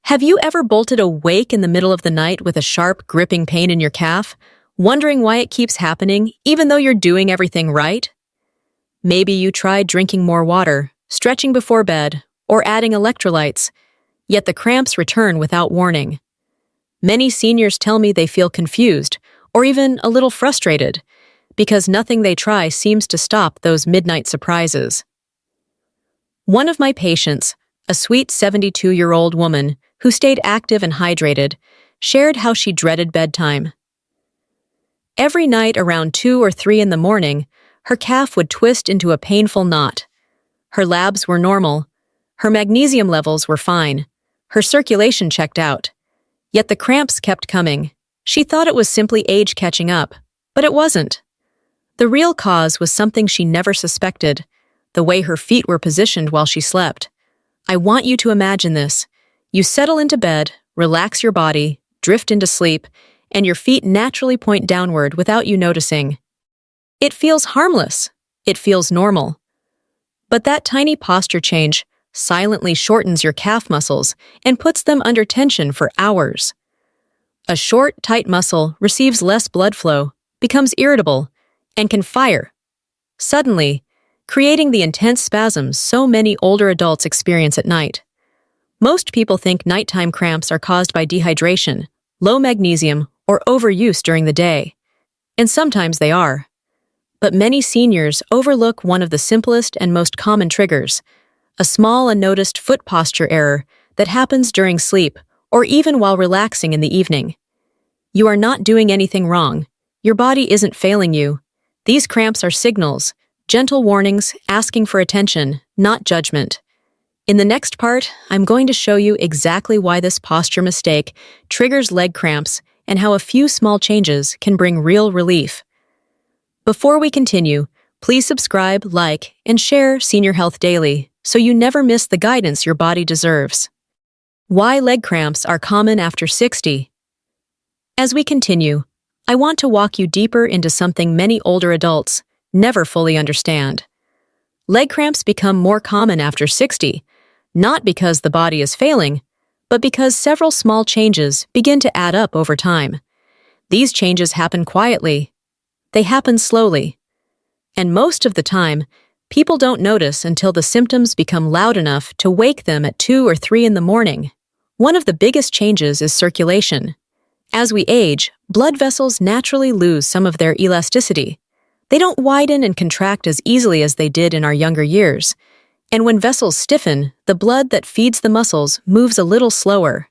Have you ever bolted awake in the middle of the night with a sharp, gripping pain in your calf, wondering why it keeps happening even though you're doing everything right? Maybe you tried drinking more water, stretching before bed, or adding electrolytes, yet the cramps return without warning. Many seniors tell me they feel confused or even a little frustrated because nothing they try seems to stop those midnight surprises. One of my patients, a sweet 72-year-old woman who stayed active and hydrated, shared how she dreaded bedtime. Every night around 2 or 3 in the morning, her calf would twist into a painful knot. Her labs were normal. Her magnesium levels were fine. Her circulation checked out. Yet the cramps kept coming. She thought it was simply age catching up, but it wasn't. The real cause was something she never suspected, the way her feet were positioned while she slept. I want you to imagine this. You settle into bed, relax your body, drift into sleep, and your feet naturally point downward without you noticing. It feels harmless. It feels normal. But that tiny posture change silently shortens your calf muscles and puts them under tension for hours. A short, tight muscle receives less blood flow, becomes irritable, and can fire, suddenly, creating the intense spasms so many older adults experience at night. Most people think nighttime cramps are caused by dehydration, low magnesium, or overuse during the day. And sometimes they are. But many seniors overlook one of the simplest and most common triggers, a small unnoticed foot posture error that happens during sleep or even while relaxing in the evening. You are not doing anything wrong. Your body isn't failing you. These cramps are signals, gentle warnings asking for attention, not judgment. In the next part, I'm going to show you exactly why this posture mistake triggers leg cramps and how a few small changes can bring real relief. Before we continue, please subscribe, like, and share Senior Health Daily so you never miss the guidance your body deserves. Why leg cramps are common after 60. As we continue, I want to walk you deeper into something many older adults never fully understand. Leg cramps become more common after 60, not because the body is failing, but because several small changes begin to add up over time. These changes happen quietly. They happen slowly. And most of the time, people don't notice until the symptoms become loud enough to wake them at 2 or 3 in the morning. One of the biggest changes is circulation. As we age, blood vessels naturally lose some of their elasticity. They don't widen and contract as easily as they did in our younger years. And when vessels stiffen, the blood that feeds the muscles moves a little slower.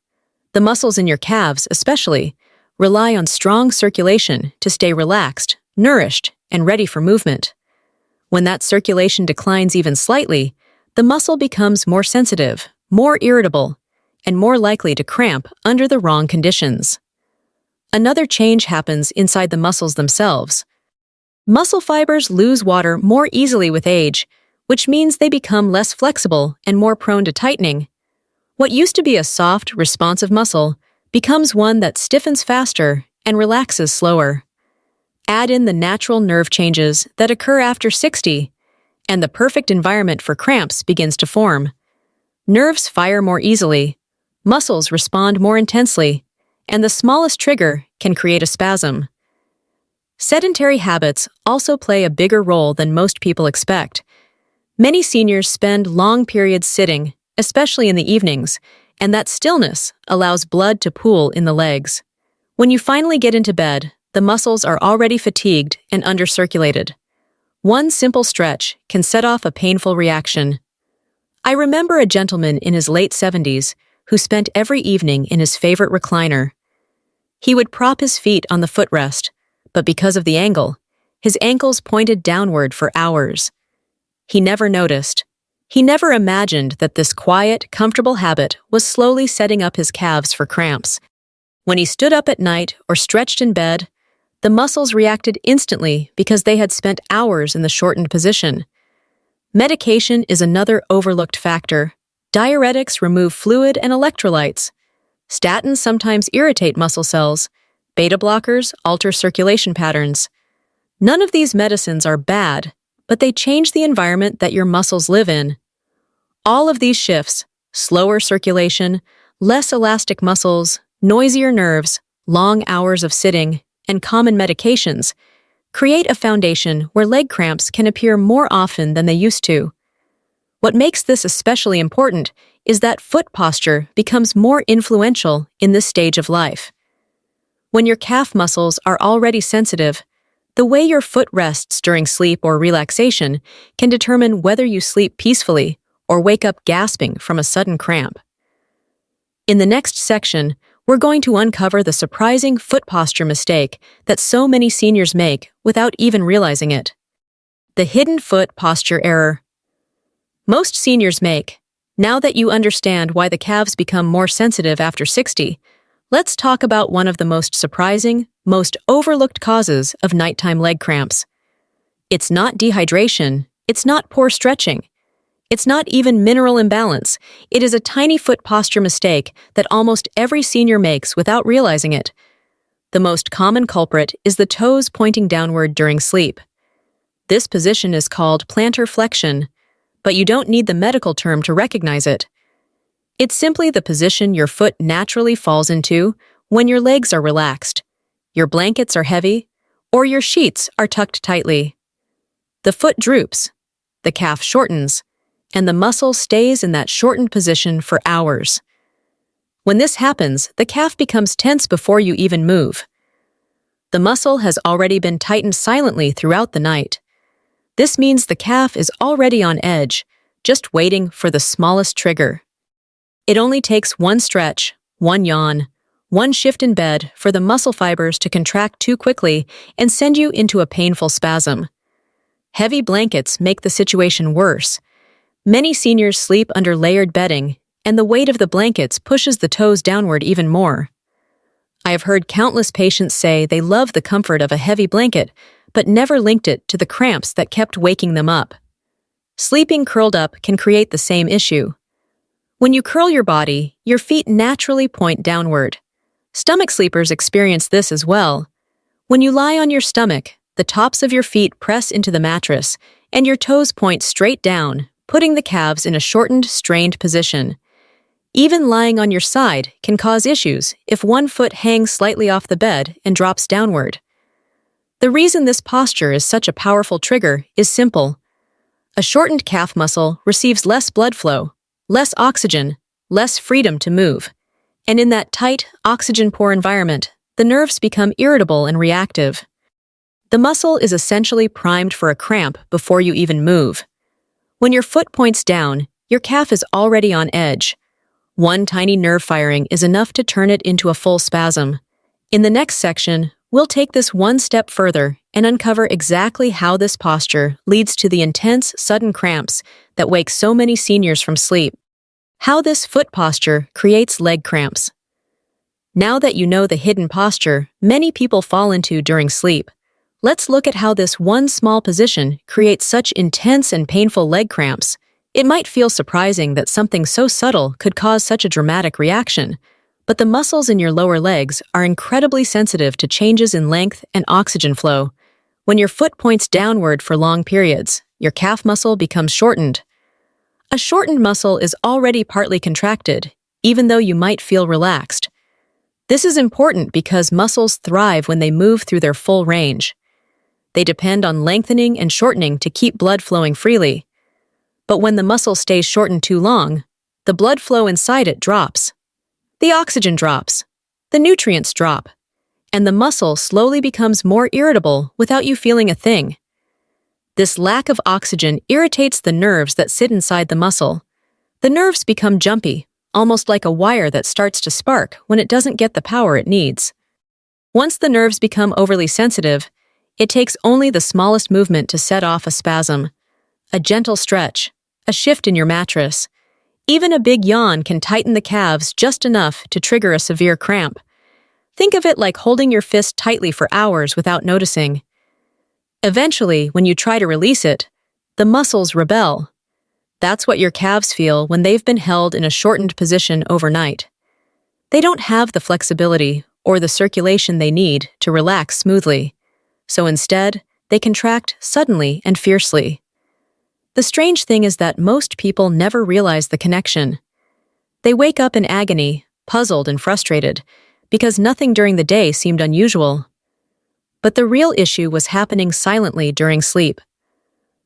The muscles in your calves, especially, rely on strong circulation to stay relaxed, nourished, and ready for movement. When that circulation declines even slightly, the muscle becomes more sensitive, more irritable, and more likely to cramp under the wrong conditions. Another change happens inside the muscles themselves. Muscle fibers lose water more easily with age, which means they become less flexible and more prone to tightening. What used to be a soft, responsive muscle becomes one that stiffens faster and relaxes slower. Add in the natural nerve changes that occur after 60, and the perfect environment for cramps begins to form. Nerves fire more easily, muscles respond more intensely, and the smallest trigger can create a spasm. Sedentary habits also play a bigger role than most people expect. Many seniors spend long periods sitting, especially in the evenings, and that stillness allows blood to pool in the legs. When you finally get into bed, the muscles are already fatigued and undercirculated. One simple stretch can set off a painful reaction. I remember a gentleman in his late 70s who spent every evening in his favorite recliner. He would prop his feet on the footrest, but because of the angle, his ankles pointed downward for hours. He never noticed. He never imagined that this quiet, comfortable habit was slowly setting up his calves for cramps. When he stood up at night or stretched in bed, the muscles reacted instantly because they had spent hours in the shortened position. Medication is another overlooked factor. Diuretics remove fluid and electrolytes. Statins sometimes irritate muscle cells. Beta blockers alter circulation patterns. None of these medicines are bad, but they change the environment that your muscles live in. All of these shifts, slower circulation, Less elastic muscles, noisier nerves, long hours of sitting, and common medications create a foundation where leg cramps can appear more often than they used to. What makes this especially important is that foot posture becomes more influential in this stage of life. When your calf muscles are already sensitive, the way your foot rests during sleep or relaxation can determine whether you sleep peacefully or wake up gasping from a sudden cramp. In the next section, we're going to uncover the surprising foot posture mistake that so many seniors make without even realizing it. The hidden foot posture error. Most seniors make. Now that you understand why the calves become more sensitive after 60, let's talk about one of the most surprising, most overlooked causes of nighttime leg cramps. It's not dehydration, it's not poor stretching, it's not even mineral imbalance. It is a tiny foot posture mistake that almost every senior makes without realizing it. The most common culprit is the toes pointing downward during sleep. This position is called plantar flexion, but you don't need the medical term to recognize it. It's simply the position your foot naturally falls into when your legs are relaxed, your blankets are heavy, or your sheets are tucked tightly. The foot droops, the calf shortens, and the muscle stays in that shortened position for hours. When this happens, the calf becomes tense before you even move. The muscle has already been tightened silently throughout the night. This means the calf is already on edge, just waiting for the smallest trigger. It only takes one stretch, one yawn, one shift in bed for the muscle fibers to contract too quickly and send you into a painful spasm. Heavy blankets make the situation worse. Many seniors sleep under layered bedding, and the weight of the blankets pushes the toes downward even more. I have heard countless patients say they love the comfort of a heavy blanket, but never linked it to the cramps that kept waking them up. Sleeping curled up can create the same issue. When you curl your body, your feet naturally point downward. Stomach sleepers experience this as well. When you lie on your stomach, the tops of your feet press into the mattress, and your toes point straight down, putting the calves in a shortened, strained position. Even lying on your side can cause issues if one foot hangs slightly off the bed and drops downward. The reason this posture is such a powerful trigger is simple. A shortened calf muscle receives less blood flow, less oxygen, less freedom to move. And in that tight, oxygen-poor environment, the nerves become irritable and reactive. The muscle is essentially primed for a cramp before you even move. When your foot points down, your calf is already on edge. One tiny nerve firing is enough to turn it into a full spasm. In the next section, we'll take this one step further and uncover exactly how this posture leads to the intense, sudden cramps that wake so many seniors from sleep. How this foot posture creates leg cramps. Now that you know the hidden posture many people fall into during sleep, let's look at how this one small position creates such intense and painful leg cramps. It might feel surprising that something so subtle could cause such a dramatic reaction, but the muscles in your lower legs are incredibly sensitive to changes in length and oxygen flow. When your foot points downward for long periods, your calf muscle becomes shortened. A shortened muscle is already partly contracted, even though you might feel relaxed. This is important because muscles thrive when they move through their full range. They depend on lengthening and shortening to keep blood flowing freely. But when the muscle stays shortened too long, the blood flow inside it drops. The oxygen drops, the nutrients drop, and the muscle slowly becomes more irritable without you feeling a thing. This lack of oxygen irritates the nerves that sit inside the muscle. The nerves become jumpy, almost like a wire that starts to spark when it doesn't get the power it needs. Once the nerves become overly sensitive, it takes only the smallest movement to set off a spasm. A gentle stretch, a shift in your mattress. Even a big yawn can tighten the calves just enough to trigger a severe cramp. Think of it like holding your fist tightly for hours without noticing. Eventually, when you try to release it, the muscles rebel. That's what your calves feel when they've been held in a shortened position overnight. They don't have the flexibility or the circulation they need to relax smoothly. So instead, they contract suddenly and fiercely. The strange thing is that most people never realize the connection. They wake up in agony, puzzled and frustrated, because nothing during the day seemed unusual. But the real issue was happening silently during sleep.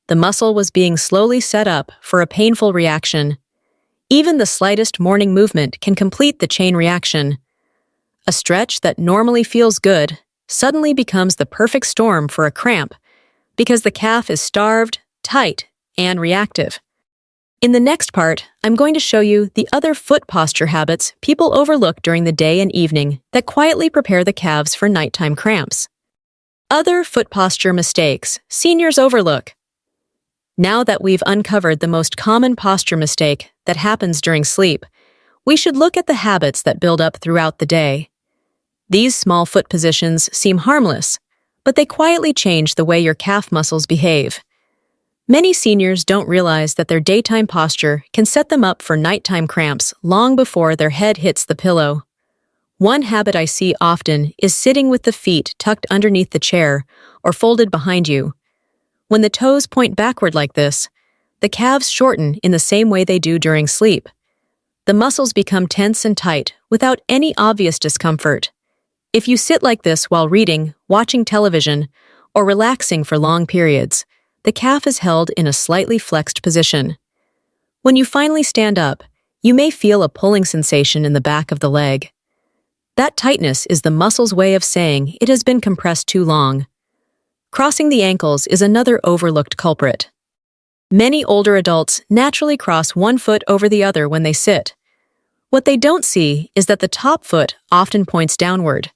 The muscle was being slowly set up for a painful reaction. Even the slightest morning movement can complete the chain reaction. A stretch that normally feels good suddenly becomes the perfect storm for a cramp because the calf is starved, tight, and reactive. In the next part, I'm going to show you the other foot posture habits people overlook during the day and evening that quietly prepare the calves for nighttime cramps. Other foot posture mistakes seniors overlook. Now that we've uncovered the most common posture mistake that happens during sleep, we should look at the habits that build up throughout the day. These small foot positions seem harmless, but they quietly change the way your calf muscles behave. Many seniors don't realize that their daytime posture can set them up for nighttime cramps long before their head hits the pillow. One habit I see often is sitting with the feet tucked underneath the chair or folded behind you. When the toes point backward like this, the calves shorten in the same way they do during sleep. The muscles become tense and tight without any obvious discomfort. If you sit like this while reading, watching television, or relaxing for long periods, the calf is held in a slightly flexed position. When you finally stand up, you may feel a pulling sensation in the back of the leg. That tightness is the muscle's way of saying it has been compressed too long. Crossing the ankles is another overlooked culprit. Many older adults naturally cross one foot over the other when they sit. What they don't see is that the top foot often points downward.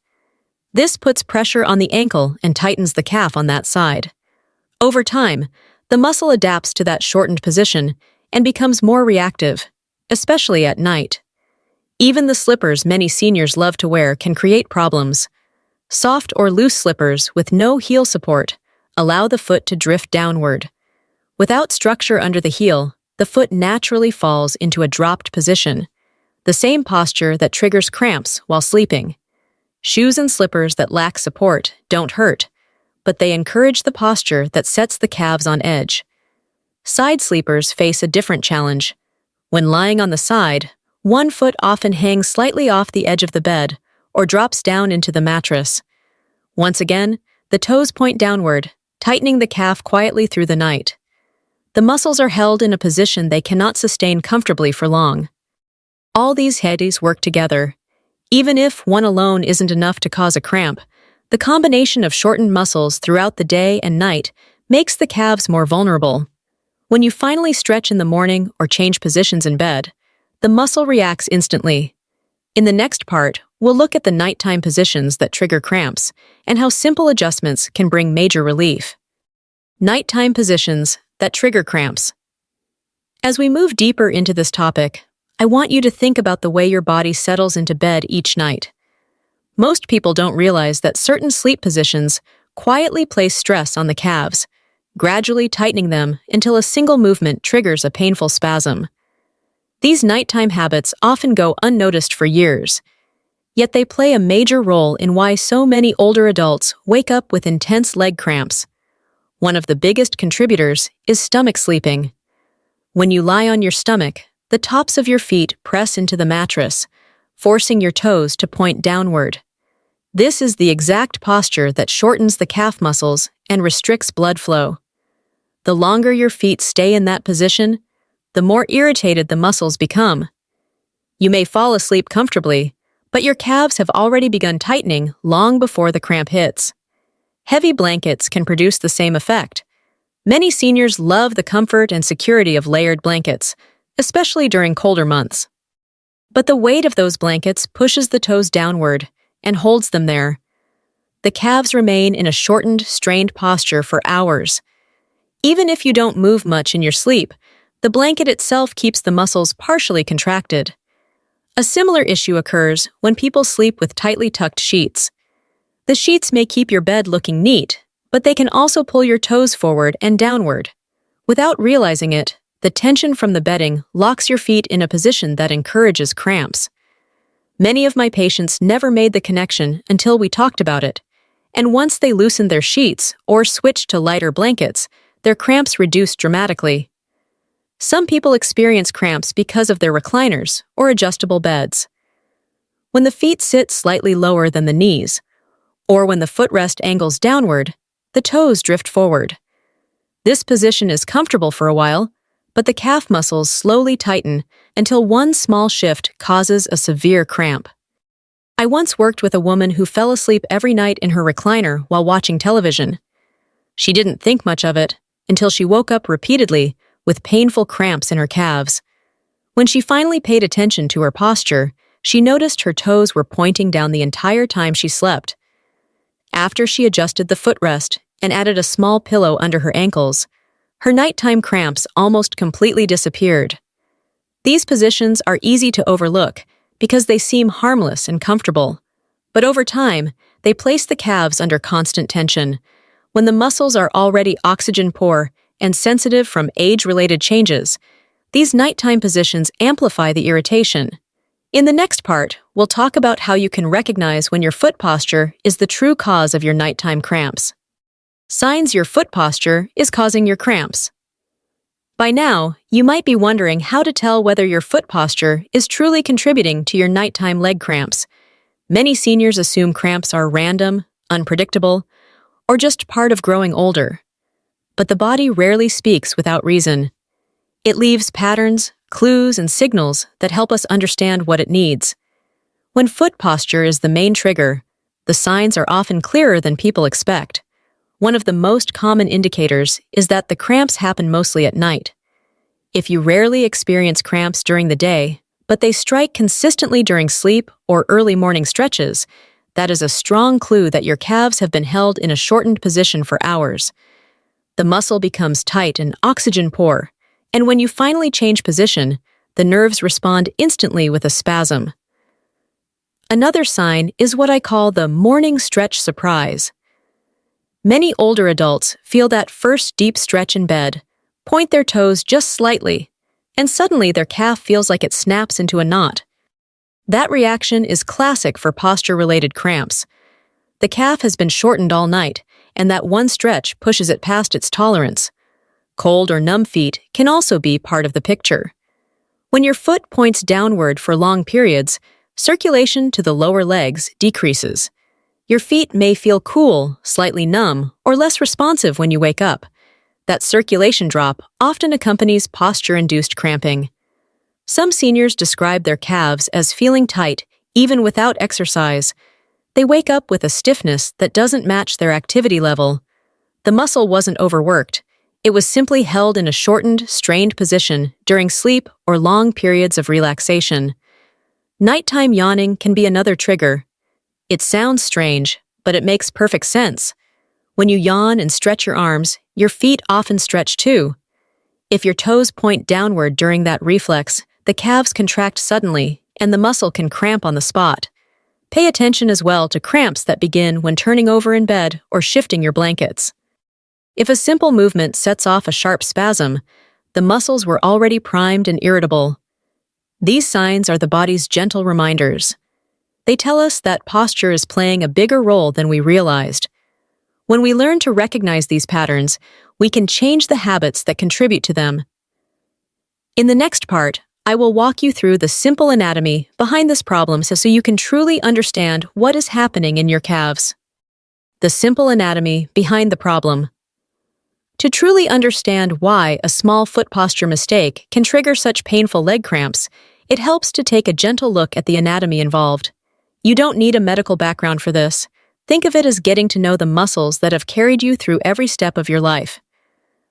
This puts pressure on the ankle and tightens the calf on that side. Over time, the muscle adapts to that shortened position and becomes more reactive, especially at night. Even the slippers many seniors love to wear can create problems. Soft or loose slippers with no heel support allow the foot to drift downward. Without structure under the heel, the foot naturally falls into a dropped position, the same posture that triggers cramps while sleeping. Shoes and slippers that lack support don't hurt, but they encourage the posture that sets the calves on edge. Side sleepers face a different challenge. When lying on the side, one foot often hangs slightly off the edge of the bed or drops down into the mattress. Once again, the toes point downward, tightening the calf quietly through the night. The muscles are held in a position they cannot sustain comfortably for long. All these headies work together. Even if one alone isn't enough to cause a cramp, the combination of shortened muscles throughout the day and night makes the calves more vulnerable. When you finally stretch in the morning or change positions in bed, the muscle reacts instantly. In the next part, we'll look at the nighttime positions that trigger cramps and how simple adjustments can bring major relief. Nighttime positions that trigger cramps. As we move deeper into this topic, I want you to think about the way your body settles into bed each night. Most people don't realize that certain sleep positions quietly place stress on the calves, gradually tightening them until a single movement triggers a painful spasm. These nighttime habits often go unnoticed for years, yet they play a major role in why so many older adults wake up with intense leg cramps. One of the biggest contributors is stomach sleeping. When you lie on your stomach, the tops of your feet press into the mattress, forcing your toes to point downward. This is the exact posture that shortens the calf muscles and restricts blood flow. The longer your feet stay in that position, the more irritated the muscles become. You may fall asleep comfortably, but your calves have already begun tightening long before the cramp hits. Heavy blankets can produce the same effect. Many seniors love the comfort and security of layered blankets, especially during colder months. But the weight of those blankets pushes the toes downward and holds them there. The calves remain in a shortened, strained posture for hours. Even if you don't move much in your sleep, the blanket itself keeps the muscles partially contracted. A similar issue occurs when people sleep with tightly tucked sheets. The sheets may keep your bed looking neat, but they can also pull your toes forward and downward. Without realizing it, the tension from the bedding locks your feet in a position that encourages cramps. Many of my patients never made the connection until we talked about it, and once they loosened their sheets or switched to lighter blankets, their cramps reduced dramatically. Some people experience cramps because of their recliners or adjustable beds. When the feet sit slightly lower than the knees, or when the footrest angles downward, the toes drift forward. This position is comfortable for a while, but the calf muscles slowly tighten until one small shift causes a severe cramp. I once worked with a woman who fell asleep every night in her recliner while watching television. She didn't think much of it until she woke up repeatedly with painful cramps in her calves. When she finally paid attention to her posture, she noticed her toes were pointing down the entire time she slept. After she adjusted the footrest and added a small pillow under her ankles, her nighttime cramps almost completely disappeared. These positions are easy to overlook because they seem harmless and comfortable. But over time, they place the calves under constant tension. When the muscles are already oxygen-poor and sensitive from age-related changes, these nighttime positions amplify the irritation. In the next part, we'll talk about how you can recognize when your foot posture is the true cause of your nighttime cramps. Signs your foot posture is causing your cramps. By now, you might be wondering how to tell whether your foot posture is truly contributing to your nighttime leg cramps. Many seniors assume cramps are random, unpredictable, or just part of growing older. But the body rarely speaks without reason. It leaves patterns, clues, and signals that help us understand what it needs. When foot posture is the main trigger, the signs are often clearer than people expect. One of the most common indicators is that the cramps happen mostly at night. If you rarely experience cramps during the day, but they strike consistently during sleep or early morning stretches, that is a strong clue that your calves have been held in a shortened position for hours. The muscle becomes tight and oxygen-poor, and when you finally change position, the nerves respond instantly with a spasm. Another sign is what I call the morning stretch surprise. Many older adults feel that first deep stretch in bed, point their toes just slightly, and suddenly their calf feels like it snaps into a knot. That reaction is classic for posture-related cramps. The calf has been shortened all night, and that one stretch pushes it past its tolerance. Cold or numb feet can also be part of the picture. When your foot points downward for long periods, circulation to the lower legs decreases. Your feet may feel cool, slightly numb, or less responsive when you wake up. That circulation drop often accompanies posture-induced cramping. Some seniors describe their calves as feeling tight even without exercise. They wake up with a stiffness that doesn't match their activity level. The muscle wasn't overworked. It was simply held in a shortened, strained position during sleep or long periods of relaxation. Nighttime yawning can be another trigger. It sounds strange, but it makes perfect sense. When you yawn and stretch your arms, your feet often stretch too. If your toes point downward during that reflex, the calves contract suddenly, and the muscle can cramp on the spot. Pay attention as well to cramps that begin when turning over in bed or shifting your blankets. If a simple movement sets off a sharp spasm, the muscles were already primed and irritable. These signs are the body's gentle reminders. They tell us that posture is playing a bigger role than we realized. When we learn to recognize these patterns, we can change the habits that contribute to them. In the next part, I will walk you through the simple anatomy behind this problem so you can truly understand what is happening in your calves. The simple anatomy behind the problem. To truly understand why a small foot posture mistake can trigger such painful leg cramps, it helps to take a gentle look at the anatomy involved. You don't need a medical background for this. Think of it as getting to know the muscles that have carried you through every step of your life.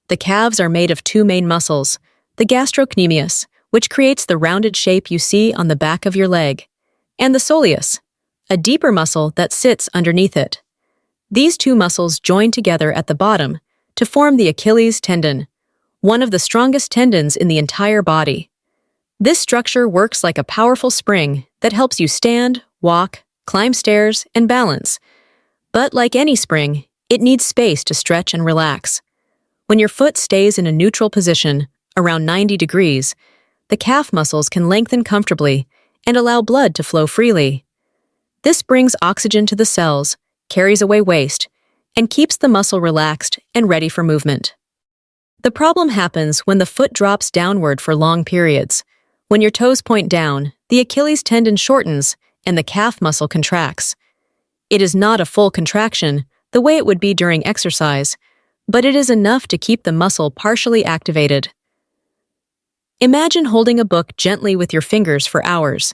The calves are made of two main muscles, the gastrocnemius, which creates the rounded shape you see on the back of your leg, and the soleus, a deeper muscle that sits underneath it. These two muscles join together at the bottom to form the Achilles tendon, one of the strongest tendons in the entire body. This structure works like a powerful spring that helps you stand, walk, climb stairs, and balance. But like any spring, it needs space to stretch and relax. When your foot stays in a neutral position, around 90 degrees, the calf muscles can lengthen comfortably and allow blood to flow freely. This brings oxygen to the cells, carries away waste, and keeps the muscle relaxed and ready for movement. The problem happens when the foot drops downward for long periods. When your toes point down, the Achilles tendon shortens and the calf muscle contracts. It is not a full contraction, the way it would be during exercise, but it is enough to keep the muscle partially activated. Imagine holding a book gently with your fingers for hours.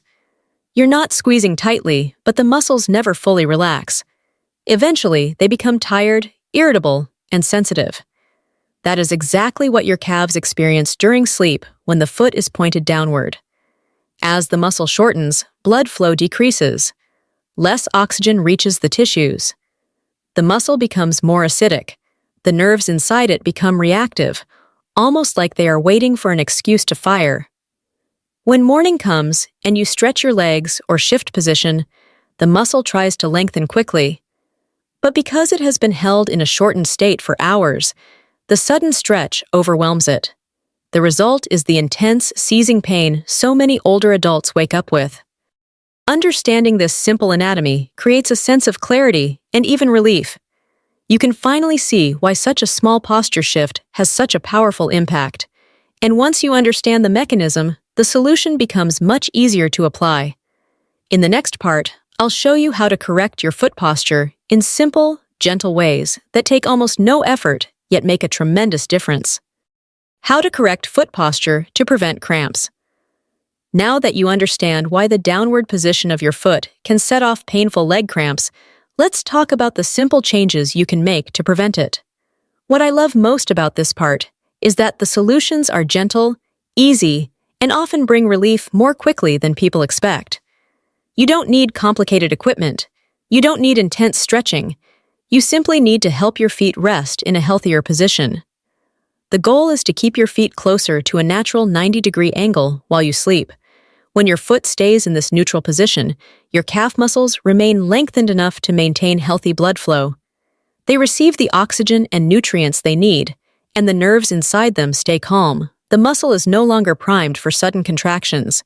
You're not squeezing tightly, but the muscles never fully relax. Eventually, they become tired, irritable, and sensitive. That is exactly what your calves experience during sleep when the foot is pointed downward. As the muscle shortens, blood flow decreases. Less oxygen reaches the tissues. The muscle becomes more acidic. The nerves inside it become reactive, almost like they are waiting for an excuse to fire. When morning comes and you stretch your legs or shift position, the muscle tries to lengthen quickly. But because it has been held in a shortened state for hours, the sudden stretch overwhelms it. The result is the intense, seizing pain so many older adults wake up with. Understanding this simple anatomy creates a sense of clarity and even relief. You can finally see why such a small posture shift has such a powerful impact. And once you understand the mechanism, the solution becomes much easier to apply. In the next part, I'll show you how to correct your foot posture in simple, gentle ways that take almost no effort yet make a tremendous difference. How to correct foot posture to prevent cramps. Now that you understand why the downward position of your foot can set off painful leg cramps, let's talk about the simple changes you can make to prevent it. What I love most about this part is that the solutions are gentle, easy, and often bring relief more quickly than people expect. You don't need complicated equipment. You don't need intense stretching. You simply need to help your feet rest in a healthier position. The goal is to keep your feet closer to a natural 90-degree angle while you sleep. When your foot stays in this neutral position, your calf muscles remain lengthened enough to maintain healthy blood flow. They receive the oxygen and nutrients they need, and the nerves inside them stay calm. The muscle is no longer primed for sudden contractions.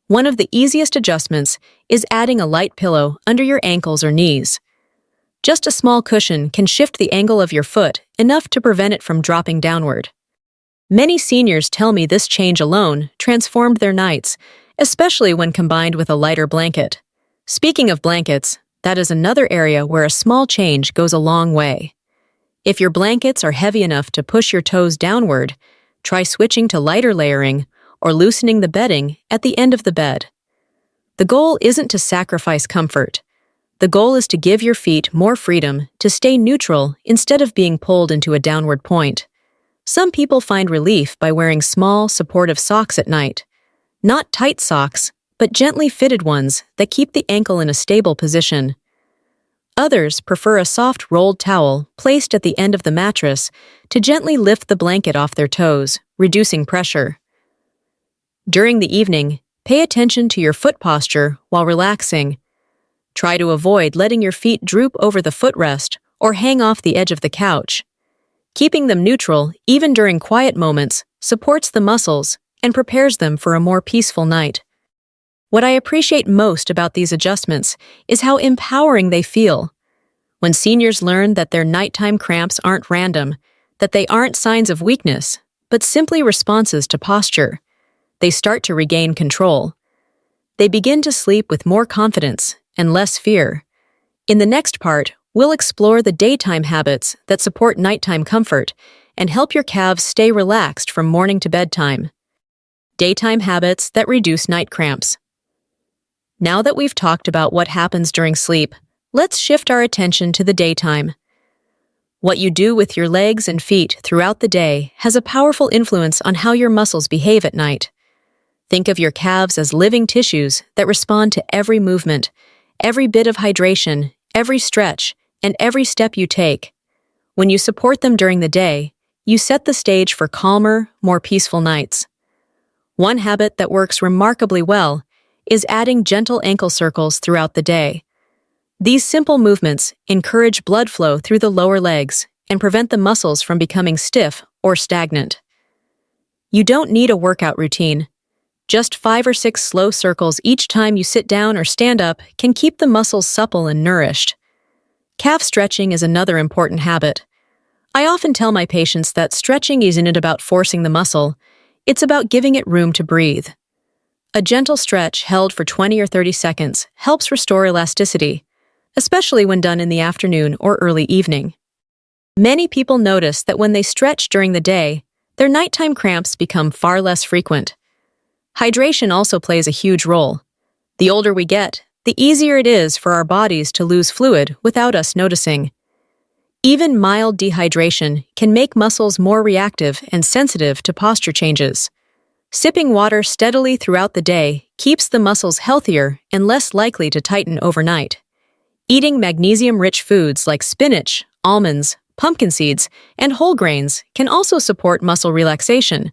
One of the easiest adjustments is adding a light pillow under your ankles or knees. Just a small cushion can shift the angle of your foot enough to prevent it from dropping downward. Many seniors tell me this change alone transformed their nights, especially when combined with a lighter blanket. Speaking of blankets, that is another area where a small change goes a long way. If your blankets are heavy enough to push your toes downward, try switching to lighter layering or loosening the bedding at the end of the bed. The goal isn't to sacrifice comfort. The goal is to give your feet more freedom to stay neutral instead of being pulled into a downward point. Some people find relief by wearing small, supportive socks at night. Not tight socks, but gently fitted ones that keep the ankle in a stable position. Others prefer a soft rolled towel placed at the end of the mattress to gently lift the blanket off their toes, reducing pressure. During the evening, pay attention to your foot posture while relaxing. Try to avoid letting your feet droop over the footrest or hang off the edge of the couch. Keeping them neutral, even during quiet moments, supports the muscles and prepares them for a more peaceful night. What I appreciate most about these adjustments is how empowering they feel. When seniors learn that their nighttime cramps aren't random, that they aren't signs of weakness, but simply responses to posture, they start to regain control. They begin to sleep with more confidence and less fear. In the next part, we'll explore the daytime habits that support nighttime comfort and help your calves stay relaxed from morning to bedtime. Daytime habits that reduce night cramps. Now that we've talked about what happens during sleep, let's shift our attention to the daytime. What you do with your legs and feet throughout the day has a powerful influence on how your muscles behave at night. Think of your calves as living tissues that respond to every movement, every bit of hydration, every stretch, and every step you take. When you support them during the day, you set the stage for calmer, more peaceful nights. One habit that works remarkably well is adding gentle ankle circles throughout the day. These simple movements encourage blood flow through the lower legs and prevent the muscles from becoming stiff or stagnant. You don't need a workout routine. Just 5 or 6 slow circles each time you sit down or stand up can keep the muscles supple and nourished. Calf stretching is another important habit. I often tell my patients that stretching isn't about forcing the muscle, it's about giving it room to breathe. A gentle stretch held for 20 or 30 seconds helps restore elasticity, especially when done in the afternoon or early evening. Many people notice that when they stretch during the day, their nighttime cramps become far less frequent. Hydration also plays a huge role. The older we get, the easier it is for our bodies to lose fluid without us noticing. Even mild dehydration can make muscles more reactive and sensitive to posture changes. Sipping water steadily throughout the day keeps the muscles healthier and less likely to tighten overnight. Eating magnesium-rich foods like spinach, almonds, pumpkin seeds, and whole grains can also support muscle relaxation.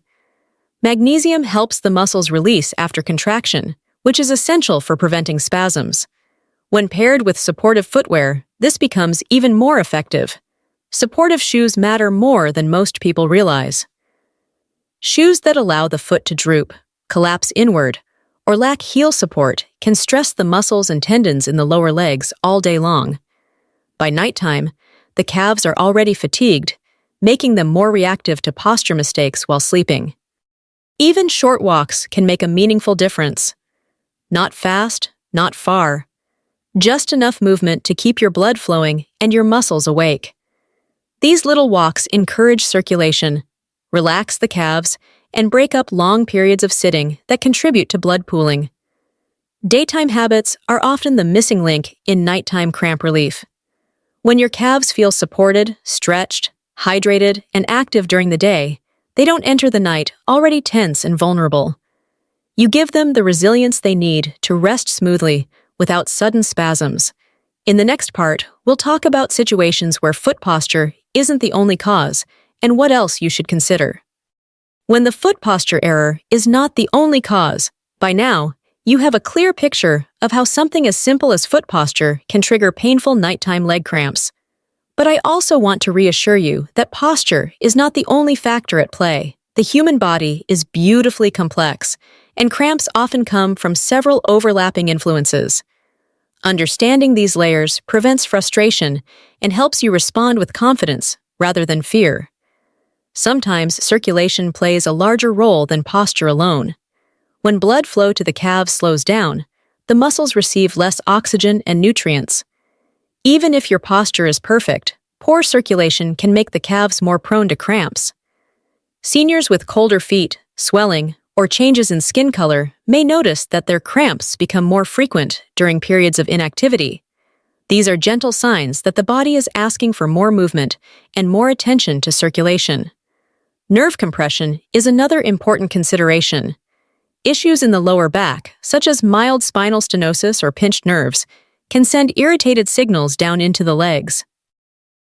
Magnesium helps the muscles release after contraction, which is essential for preventing spasms. When paired with supportive footwear, this becomes even more effective. Supportive shoes matter more than most people realize. Shoes that allow the foot to droop, collapse inward, or lack heel support can stress the muscles and tendons in the lower legs all day long. By nighttime, the calves are already fatigued, making them more reactive to posture mistakes while sleeping. Even short walks can make a meaningful difference. Not fast, not far. Just enough movement to keep your blood flowing and your muscles awake. These little walks encourage circulation, relax the calves, and break up long periods of sitting that contribute to blood pooling. Daytime habits are often the missing link in nighttime cramp relief. When your calves feel supported, stretched, hydrated, and active during the day, they don't enter the night already tense and vulnerable. You give them the resilience they need to rest smoothly without sudden spasms. In the next part, we'll talk about situations where foot posture isn't the only cause and what else you should consider. When the foot posture error is not the only cause, by now, you have a clear picture of how something as simple as foot posture can trigger painful nighttime leg cramps. But I also want to reassure you that posture is not the only factor at play. The human body is beautifully complex, and cramps often come from several overlapping influences. Understanding these layers prevents frustration and helps you respond with confidence rather than fear. Sometimes circulation plays a larger role than posture alone. When blood flow to the calves slows down, the muscles receive less oxygen and nutrients. Even if your posture is perfect, poor circulation can make the calves more prone to cramps. Seniors with colder feet, swelling, or changes in skin color may notice that their cramps become more frequent during periods of inactivity. These are gentle signs that the body is asking for more movement and more attention to circulation. Nerve compression is another important consideration. Issues in the lower back, such as mild spinal stenosis or pinched nerves, can send irritated signals down into the legs.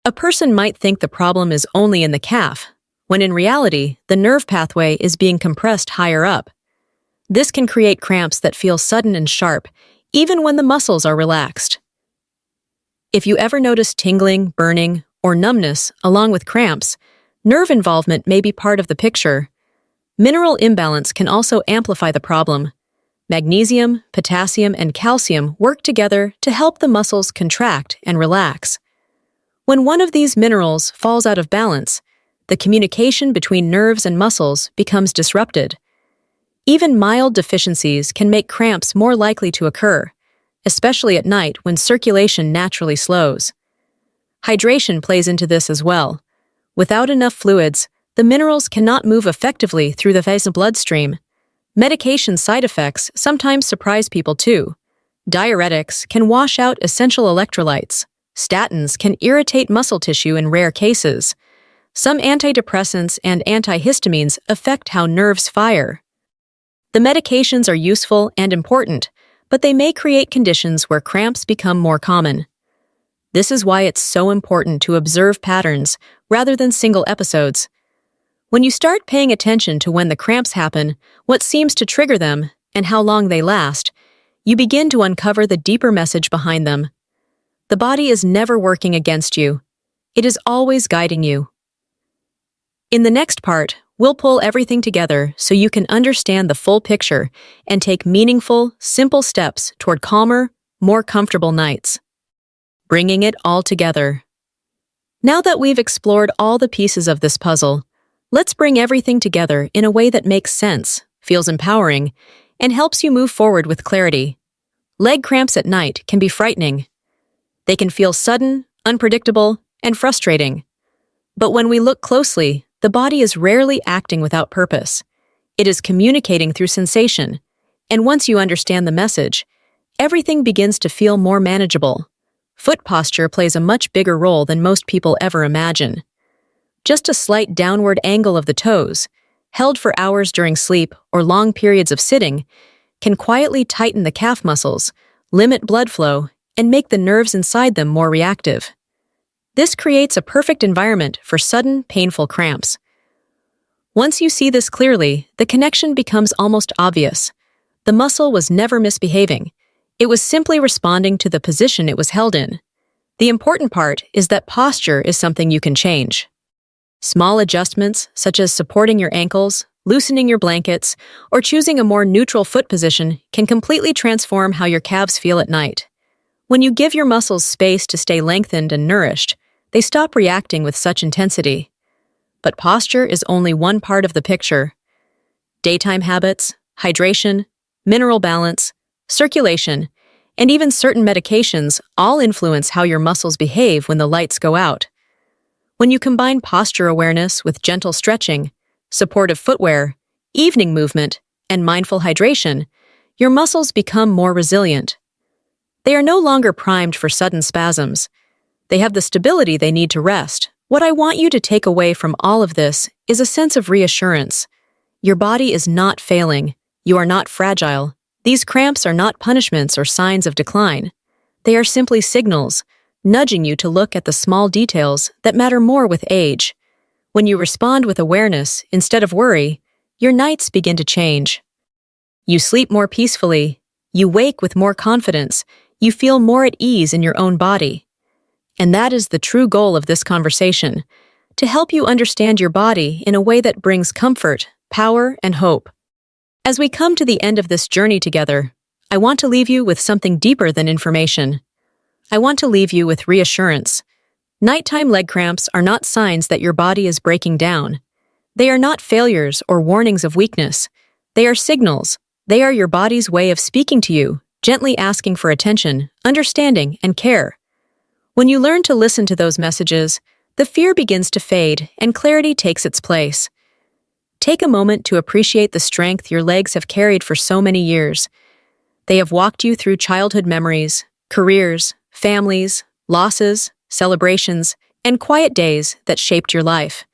A person might think the problem is only in the calf, when in reality, the nerve pathway is being compressed higher up. This can create cramps that feel sudden and sharp, even when the muscles are relaxed. If you ever notice tingling, burning, or numbness along with cramps, nerve involvement may be part of the picture. Mineral imbalance can also amplify the problem. Magnesium, potassium, and calcium work together to help the muscles contract and relax. When one of these minerals falls out of balance, the communication between nerves and muscles becomes disrupted. Even mild deficiencies can make cramps more likely to occur, especially at night when circulation naturally slows. Hydration plays into this as well. Without enough fluids, the minerals cannot move effectively through the bloodstream. Medication side effects sometimes surprise people too. Diuretics can wash out essential electrolytes. Statins can irritate muscle tissue in rare cases. Some antidepressants and antihistamines affect how nerves fire. The medications are useful and important, but they may create conditions where cramps become more common. This is why it's so important to observe patterns rather than single episodes. When you start paying attention to when the cramps happen, what seems to trigger them, and how long they last, you begin to uncover the deeper message behind them. The body is never working against you. It is always guiding you. In the next part, we'll pull everything together so you can understand the full picture and take meaningful, simple steps toward calmer, more comfortable nights. Bringing it all together. Now that we've explored all the pieces of this puzzle, let's bring everything together in a way that makes sense, feels empowering, and helps you move forward with clarity. Leg cramps at night can be frightening. They can feel sudden, unpredictable, and frustrating. But when we look closely, the body is rarely acting without purpose. It is communicating through sensation, and once you understand the message, everything begins to feel more manageable. Foot posture plays a much bigger role than most people ever imagine. Just a slight downward angle of the toes, held for hours during sleep or long periods of sitting, can quietly tighten the calf muscles, limit blood flow, and make the nerves inside them more reactive. This creates a perfect environment for sudden, painful cramps. Once you see this clearly, the connection becomes almost obvious. The muscle was never misbehaving. It was simply responding to the position it was held in. The important part is that posture is something you can change. Small adjustments, such as supporting your ankles, loosening your blankets, or choosing a more neutral foot position, can completely transform how your calves feel at night. When you give your muscles space to stay lengthened and nourished, they stop reacting with such intensity. But posture is only one part of the picture. Daytime habits, hydration, mineral balance, circulation, and even certain medications all influence how your muscles behave when the lights go out. When you combine posture awareness with gentle stretching, supportive footwear, evening movement, and mindful hydration, your muscles become more resilient. They are no longer primed for sudden spasms. They have the stability they need to rest. What I want you to take away from all of this is a sense of reassurance. Your body is not failing. You are not fragile. These cramps are not punishments or signs of decline. They are simply signals, nudging you to look at the small details that matter more with age. When you respond with awareness instead of worry, your nights begin to change. You sleep more peacefully. You wake with more confidence. You feel more at ease in your own body. And that is the true goal of this conversation, to help you understand your body in a way that brings comfort, power, and hope. As we come to the end of this journey together, I want to leave you with something deeper than information. I want to leave you with reassurance. Nighttime leg cramps are not signs that your body is breaking down. They are not failures or warnings of weakness. They are signals. They are your body's way of speaking to you, gently asking for attention, understanding, and care. When you learn to listen to those messages, the fear begins to fade and clarity takes its place. Take a moment to appreciate the strength your legs have carried for so many years. They have walked you through childhood memories, careers, families, losses, celebrations, and quiet days that shaped your life.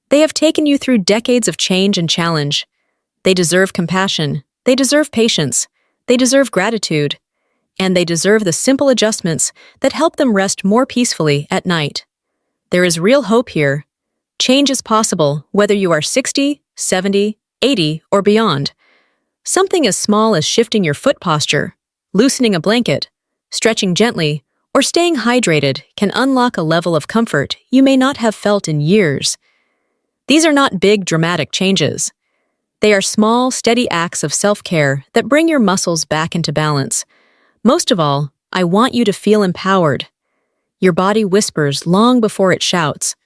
They have taken you through decades of change and challenge. They deserve compassion. They deserve patience. They deserve gratitude. And they deserve the simple adjustments that help them rest more peacefully at night. There is real hope here. Change is possible whether you are 60, 70, 80, or beyond. Something as small as shifting your foot posture, loosening a blanket, stretching gently, or staying hydrated can unlock a level of comfort you may not have felt in years. These are not big, dramatic changes. They are small, steady acts of self-care that bring your muscles back into balance. Most of all, I want you to feel empowered. Your body whispers long before it shouts.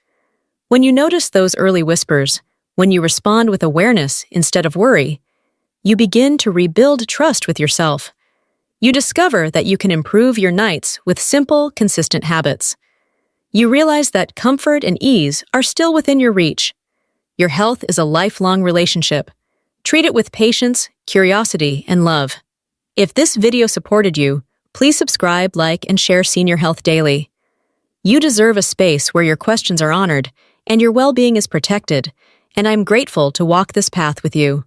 When you notice those early whispers, when you respond with awareness instead of worry, you begin to rebuild trust with yourself. You discover that you can improve your nights with simple, consistent habits. You realize that comfort and ease are still within your reach. Your health is a lifelong relationship. Treat it with patience, curiosity, and love. If this video supported you, please subscribe, like, and share Senior Health Daily. You deserve a space where your questions are honored and your well-being is protected, and I'm grateful to walk this path with you.